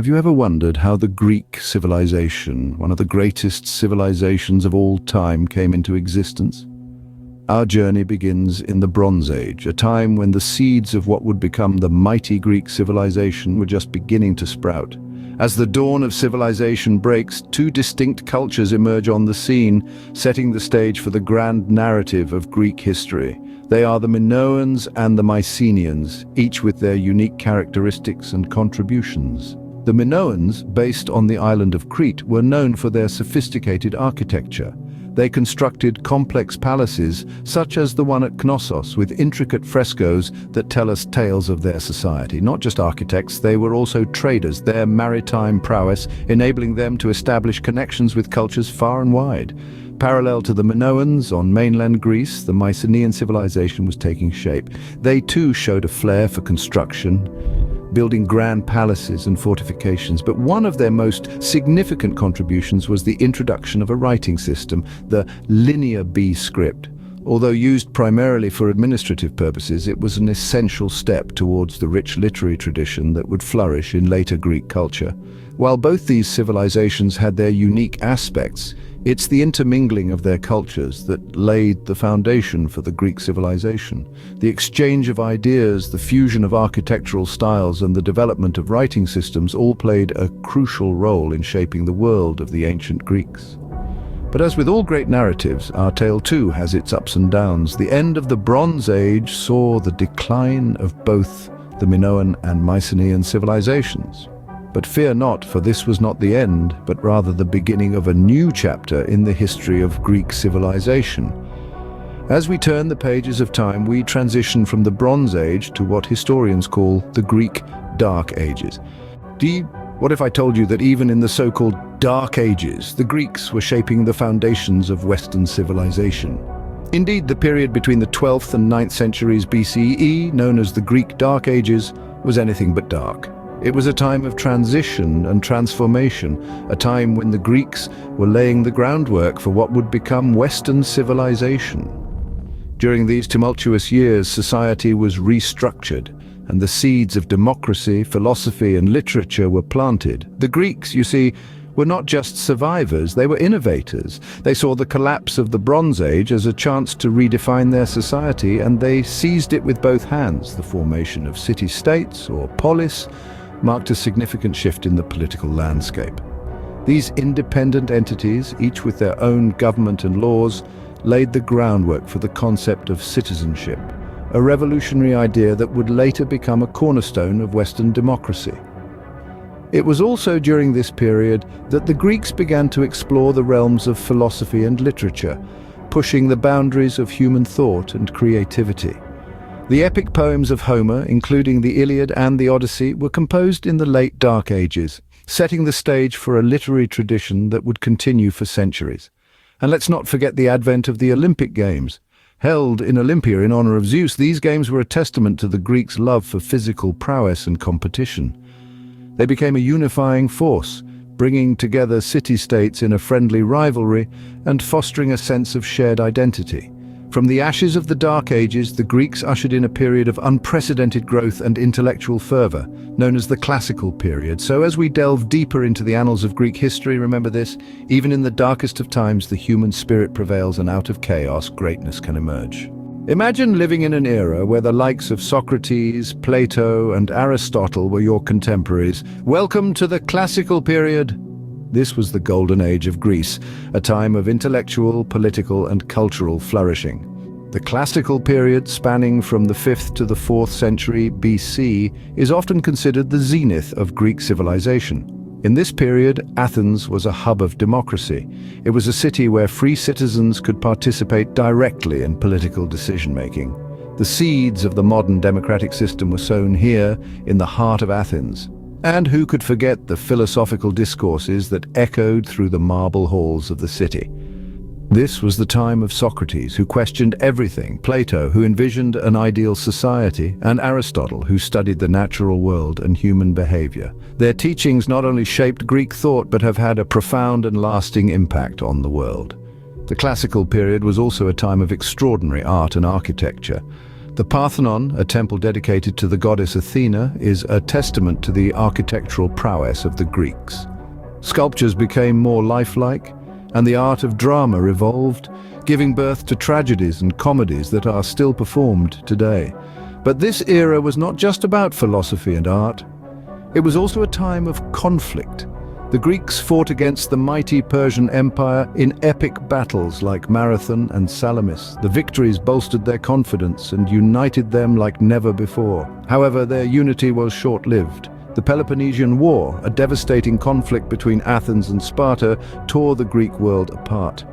Have you ever wondered how the Greek civilization, one of the greatest civilizations of all time, came into existence? Our journey begins in the Bronze Age, a time when the seeds of what would become the mighty Greek civilization were just beginning to sprout. As the dawn of civilization breaks, two distinct cultures emerge on the scene, setting the stage for the grand narrative of Greek history. They are the Minoans and the Mycenaeans, each with their unique characteristics and contributions. The Minoans, based on the island of Crete, were known for their sophisticated architecture. They constructed complex palaces, such as the one at Knossos, with intricate frescoes that tell us tales of their society. Not just architects, they were also traders, their maritime prowess enabling them to establish connections with cultures far and wide. Parallel to the Minoans, on mainland Greece, the Mycenaean civilization was taking shape. They too showed a flair for construction, building grand palaces and fortifications, but one of their most significant contributions was the introduction of a writing system, the Linear B script. Although used primarily for administrative purposes, it was an essential step towards the rich literary tradition that would flourish in later Greek culture. While both these civilizations had their unique aspects, it's the intermingling of their cultures that laid the foundation for the Greek civilization. The exchange of ideas, the fusion of architectural styles, and the development of writing systems all played a crucial role in shaping the world of the ancient Greeks. But as with all great narratives, our tale too has its ups and downs. The end of the Bronze Age saw the decline of both the Minoan and Mycenaean civilizations. But fear not, for this was not the end, but rather the beginning of a new chapter in the history of Greek civilization. As we turn the pages of time, we transition from the Bronze Age to what historians call the Greek Dark Ages. What if I told you that even in the so-called Dark Ages, the Greeks were shaping the foundations of Western civilization? Indeed, the period between the 12th and 9th centuries BCE, known as the Greek Dark Ages, was anything but dark. It was a time of transition and transformation, a time when the Greeks were laying the groundwork for what would become Western civilization. During these tumultuous years, society was restructured, and the seeds of democracy, philosophy, and literature were planted. The Greeks, you see, were not just survivors, they were innovators. They saw the collapse of the Bronze Age as a chance to redefine their society, and they seized it with both hands. The formation of city-states, or polis, marked a significant shift in the political landscape. These independent entities, each with their own government and laws, laid the groundwork for the concept of citizenship, a revolutionary idea that would later become a cornerstone of Western democracy. It was also during this period that the Greeks began to explore the realms of philosophy and literature, pushing the boundaries of human thought and creativity. The epic poems of Homer, including the Iliad and the Odyssey, were composed in the late Dark Ages, setting the stage for a literary tradition that would continue for centuries. And let's not forget the advent of the Olympic Games. Held in Olympia in honor of Zeus, these games were a testament to the Greeks' love for physical prowess and competition. They became a unifying force, bringing together city-states in a friendly rivalry and fostering a sense of shared identity. From the ashes of the Dark Ages, the Greeks ushered in a period of unprecedented growth and intellectual fervor, known as the Classical period. So as we delve deeper into the annals of Greek history, remember this: even in the darkest of times, the human spirit prevails, and out of chaos, greatness can emerge. Imagine living in an era where the likes of Socrates, Plato, and Aristotle were your contemporaries. Welcome to the Classical period. This was the golden age of Greece, a time of intellectual, political, and cultural flourishing. The Classical period, spanning from the 5th to the 4th century BC, is often considered the zenith of Greek civilization. In this period, Athens was a hub of democracy. It was a city where free citizens could participate directly in political decision-making. The seeds of the modern democratic system were sown here, in the heart of Athens. And who could forget the philosophical discourses that echoed through the marble halls of the city? This was the time of Socrates, who questioned everything, Plato, who envisioned an ideal society, and Aristotle, who studied the natural world and human behavior. Their teachings not only shaped Greek thought, but have had a profound and lasting impact on the world. The Classical period was also a time of extraordinary art and architecture. The Parthenon, a temple dedicated to the goddess Athena, is a testament to the architectural prowess of the Greeks. Sculptures became more lifelike, and the art of drama evolved, giving birth to tragedies and comedies that are still performed today. But this era was not just about philosophy and art. It was also a time of conflict. The Greeks fought against the mighty Persian Empire in epic battles like Marathon and Salamis. The victories bolstered their confidence and united them like never before. However, their unity was short-lived. The Peloponnesian War, a devastating conflict between Athens and Sparta, tore the Greek world apart.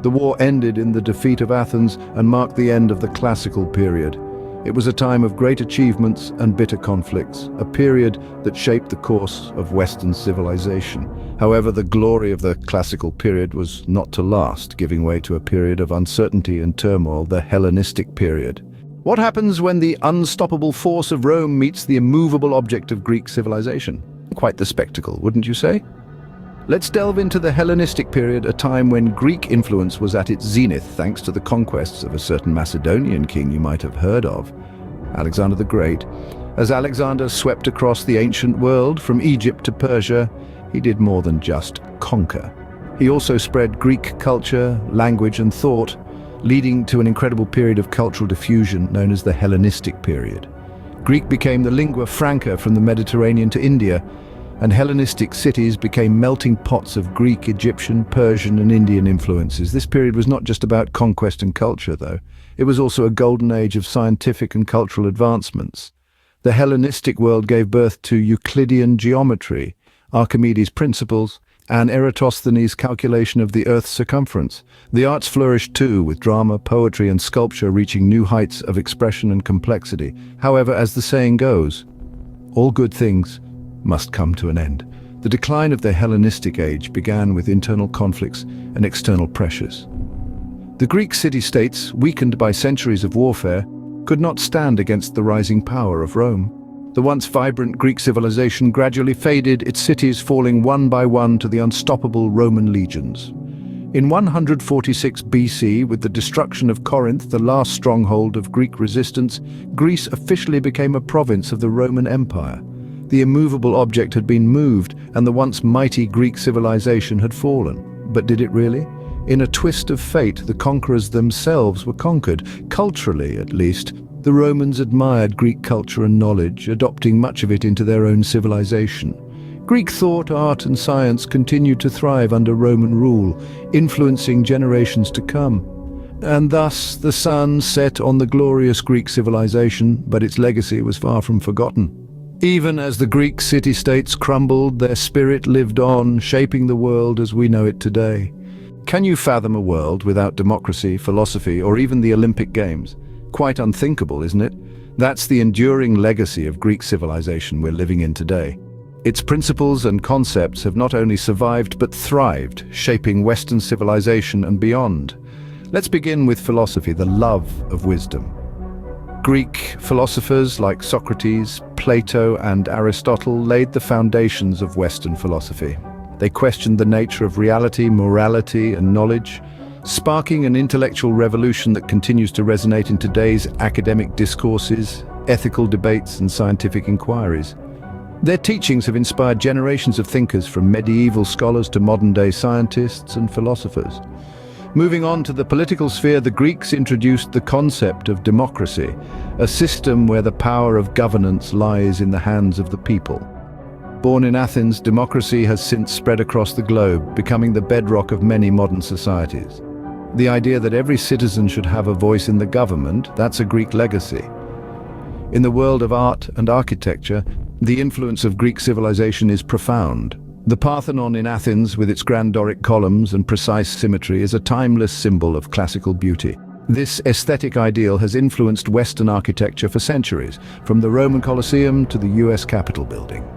The war ended in the defeat of Athens and marked the end of the classical period. It was a time of great achievements and bitter conflicts, a period that shaped the course of Western civilization. However, the glory of the classical period was not to last, giving way to a period of uncertainty and turmoil, the Hellenistic period. What happens when the unstoppable force of Rome meets the immovable object of Greek civilization? Quite the spectacle, wouldn't you say? Let's delve into the Hellenistic period, a time when Greek influence was at its zenith thanks to the conquests of a certain Macedonian king you might have heard of, Alexander the Great. As Alexander swept across the ancient world from Egypt to Persia, he did more than just conquer. He also spread Greek culture, language and thought, leading to an incredible period of cultural diffusion known as the Hellenistic period. Greek became the lingua franca from the Mediterranean to India, and Hellenistic cities became melting pots of Greek, Egyptian, Persian and Indian influences. This period was not just about conquest and culture, though. It was also a golden age of scientific and cultural advancements. The Hellenistic world gave birth to Euclidean geometry, Archimedes' principles, and Eratosthenes' calculation of the Earth's circumference. The arts flourished too, with drama, poetry and sculpture reaching new heights of expression and complexity. However, as the saying goes, all good things must come to an end. The decline of the Hellenistic age began with internal conflicts and external pressures. The Greek city-states, weakened by centuries of warfare, could not stand against the rising power of Rome. The once vibrant Greek civilization gradually faded, its cities falling one by one to the unstoppable Roman legions. In 146 BC, with the destruction of Corinth, the last stronghold of Greek resistance, Greece officially became a province of the Roman Empire. The immovable object had been moved, and the once mighty Greek civilization had fallen. But did it really? In a twist of fate, the conquerors themselves were conquered. Culturally, at least, the Romans admired Greek culture and knowledge, adopting much of it into their own civilization. Greek thought, art and science continued to thrive under Roman rule, influencing generations to come. And thus the sun set on the glorious Greek civilization, but its legacy was far from forgotten. Even as the Greek city-states crumbled, their spirit lived on, shaping the world as we know it today. Can you fathom a world without democracy, philosophy, or even the Olympic Games? Quite unthinkable, isn't it? That's the enduring legacy of Greek civilization we're living in today. Its principles and concepts have not only survived but thrived, shaping Western civilization and beyond. Let's begin with philosophy, the love of wisdom. Greek philosophers like Socrates, Plato, and Aristotle laid the foundations of Western philosophy. They questioned the nature of reality, morality, and knowledge, sparking an intellectual revolution that continues to resonate in today's academic discourses, ethical debates, and scientific inquiries. Their teachings have inspired generations of thinkers, from medieval scholars to modern-day scientists and philosophers. Moving on to the political sphere, the Greeks introduced the concept of democracy, a system where the power of governance lies in the hands of the people. Born in Athens, democracy has since spread across the globe, becoming the bedrock of many modern societies. The idea that every citizen should have a voice in the government, that's a Greek legacy. In the world of art and architecture, the influence of Greek civilization is profound. The Parthenon in Athens, with its grand Doric columns and precise symmetry, is a timeless symbol of classical beauty. This aesthetic ideal has influenced Western architecture for centuries, from the Roman Colosseum to the US Capitol building.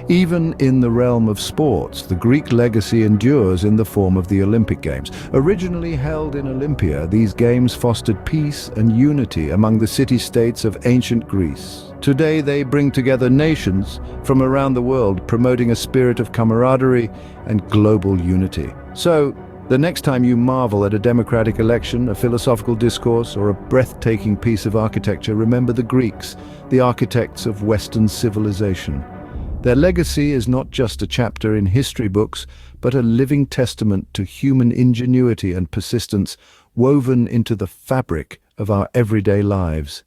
Even in the realm of sports, the Greek legacy endures in the form of the Olympic Games. Originally held in Olympia, these games fostered peace and unity among the city-states of ancient Greece. Today they bring together nations from around the world, promoting a spirit of camaraderie and global unity. So, The next time you marvel at a democratic election, a philosophical discourse, or a breathtaking piece of architecture, remember the Greeks, the architects of Western civilization. Their legacy is not just a chapter in history books, but a living testament to human ingenuity and persistence woven into the fabric of our everyday lives.